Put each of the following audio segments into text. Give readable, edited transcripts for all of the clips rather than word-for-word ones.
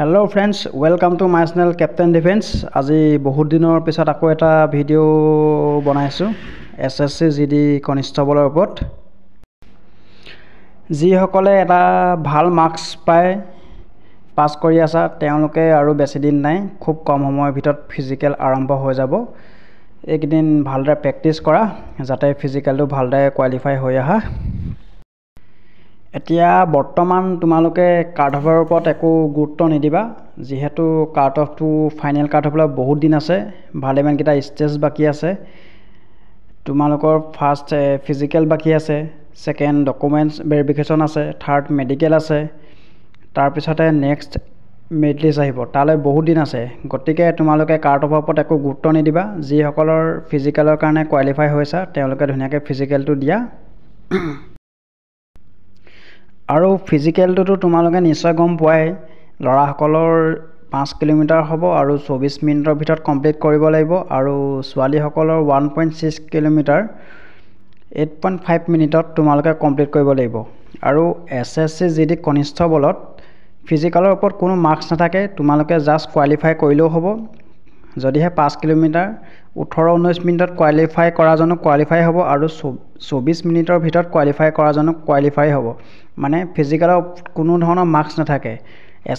Hello friends, welcome to my channel Captain Defense. আজি বহুত দিনৰ পিছত আকৌ এটা ভিডিও বনাইছো SSC GD কনষ্টেবলৰ ওপৰত। যি সকলে এটা ভাল মাৰ্কস পায় পাস কৰি আছে তেওঁলোকে আৰু বেছি দিন নাই খুব কম সময়ৰ ভিতৰত ফিজিক্যাল আৰম্ভ হৈ যাব। একদিন ভালদৰে প্ৰেক্টিস কৰা যাতে ফিজিক্যালটো ভালদৰে কোৱালিফাই হৈ আহা। এতিয়া বৰ্তমান তোমালোকে কাট অফৰ ওপৰত একো গুৰুত্ব নিদিবা যেহেতু কাট অফটো ফাইনেল কাট অফলৈ বহুত দিন আছে ভালেমান কিটা ষ্টেজ বাকি আছে তোমালোকৰ ফাৰ্স্ট ফিজিক্যাল বাকি আছে সেকেন্ড ডকুমেন্টস ভেৰিফিকেশন আছে থাৰ্ড মেডিকেল আছে তাৰ পিছতে নেক্সট মেৰিট লিষ্ট আহিব তালৈ বহুত দিন আছে গতিকে তোমালোকে কাট অফৰ ওপৰত একো গুৰুত্ব নিদিবা যি সকলৰ ফিজিক্যালৰ কাৰণে কোৱালিফাই হৈছে তেওঁলোকে ধুনীয়াকৈ ফিজিক্যালটো দিয়া আৰু ফিজিক্যালটো তোমালোকে নিশ্চয় গম পোৱাই লৰাসকলৰ 5 কিলোমিটাৰ হ'ব আৰু 24 মিনিটৰ ভিতৰত কমপ্লিট কৰিব লাগিব আৰু ছোৱালীসকলৰ 1.6 কিলোমিটাৰ 8.5 মিনিটত তোমালোকে কমপ্লিট কৰিব লাগিব আৰু SSC GD কনষ্টেবলত ফিজিক্যালৰ ওপৰত কোনো মাৰ্কস নাথাকে তোমালোকে জাস্ট কোৱালিফাই কৰিলেও হ'ব যদিহে 5 কিলোমিটাৰ 18-19 মিনিটত কোৱালিফাই কৰাজনক কোৱালিফাই হ'ব আৰু 24 মিনিটৰ ভিতৰত কোৱালিফাই কৰাজনক কোৱালিফাই হ'ব মানে ফিজিক্যালৰ কোনো ধৰণৰ মাৰ্কস নাথাকে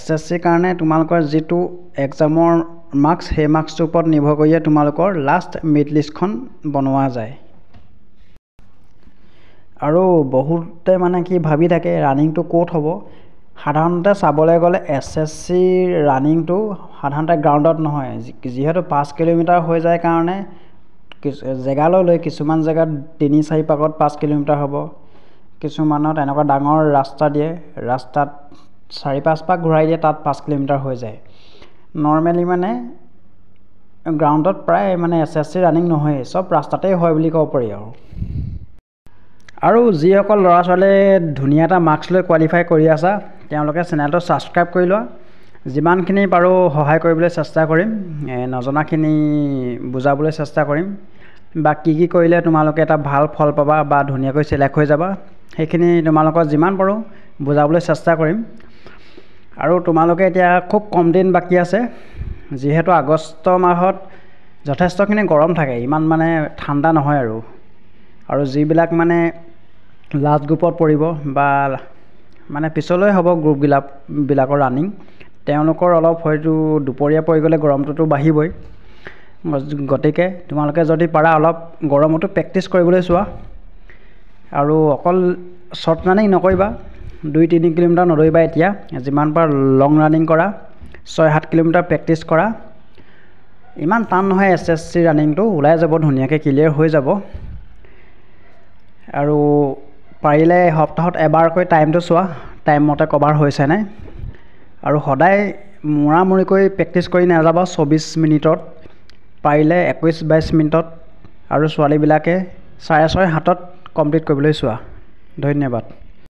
SSC কাৰণে তোমালোকৰ যেটো এক্সামৰ মাৰ্কস হে মাৰ্কসৰ ওপৰত নিৰ্ভৰ কৰি তোমালোকৰ লাষ্ট মেৰিট লিষ্টখন বনোৱা যায় আৰু বহুতে মানে কি ভাবি থাকে ৰানিংটো কোট হ'ব সাধাৰণতে চাবলৈ গ'লে SSC ৰানিংটো সাধাৰণতে গ্ৰাউণ্ডত নহয় যেহেতু 5 কিলোমিটাৰ হৈ যায় কাৰণে জেগালৈ কিছুমান জেগাত 3-4 পাকত 5 কিলোমিটাৰ হ'ব কিছুমানত এনেকুৱা ডাঙৰ ৰাস্তা দিয়ে ৰাস্তাত 4-5 পাক ঘূৰাই দিয়ে তাত 5 কিলোমিটাৰ হৈ যায় নৰমালি মানে গ্ৰাউণ্ডত প্ৰায় মানে SSC ৰানিং নহয় সব ৰাস্তাতেই হয় বুলি ক'ব পাৰি আৰু যিসকল ল'ৰা ছোৱালীয়ে ধুনীয়া এটা মাৰ্কস লৈ কোৱালিফাই কৰি আছা তেওঁলোকে চেনেলটো সাবস্ক্ৰাইব কৰি লোৱা যিমানখিনি পাৰো সহায় কৰিবলৈ চেষ্টা কৰিম নজনাখিনি বুজাবলৈ চেষ্টা কৰিম বা কি কৰিলে তোমালোকে এটা ভাল ফল পাবা বা ধুনীয়াকৈ সিলেক্ট হৈ যাবা সেইখিনি তোমালোকৰ যিমান পাৰো বুজাবলৈ চেষ্টা কৰিম আৰু তোমালোকে এতিয়া খুব কম দিন বাকি আছে যেহেতু আগষ্ট মাহত যথেষ্টখিনি গৰম থাকে ইমান মানে ঠাণ্ডা নহয় আৰু যিবিলাক মানে লাষ্ট গ্ৰুপত পৰিব বা মানে পিছলৈ হ'ব গ্ৰুপ বিলাকৰ ৰানিং তেওঁলোকৰ অলপ হয়তো দুপৰীয়া পৰি গ'লে গৰমটো বাঢ়িবই গতিকে তোমালোকে যদি পাৰা অলপ গৰমতো প্ৰেক্টিস কৰিবলৈ চোৱা আৰু অকল শৰ্ট ৰানিং নকৰিবা 2-3 কিলোমিটাৰ নদৌৰিবা এতিয়া যিমান পাৰ লং ৰানিং কৰা 6-7 কিলোমিটাৰ প্ৰেক্টিস কৰা ইমান টান নহয় SSC ৰানিংটো ওলাই যাব ধুনীয়াকৈ ক্লিয়াৰ হৈ যাব আৰু পাৰিলে সপ্তাহত এবাৰকৈ টাইমটো চোৱা টাইম মতে কভাৰ হৈছে নাই আৰু সদায় মুৰামুৰিকৈ প্ৰেক্টিস কৰি নাযাবা 24 মিনিটত পাৰিলে 21-22 মিনিটত আৰু ছোৱালীবিলাকে 6:30-7ত কমপ্লিট কৰিবলৈ চোৱা ধন্যবাদ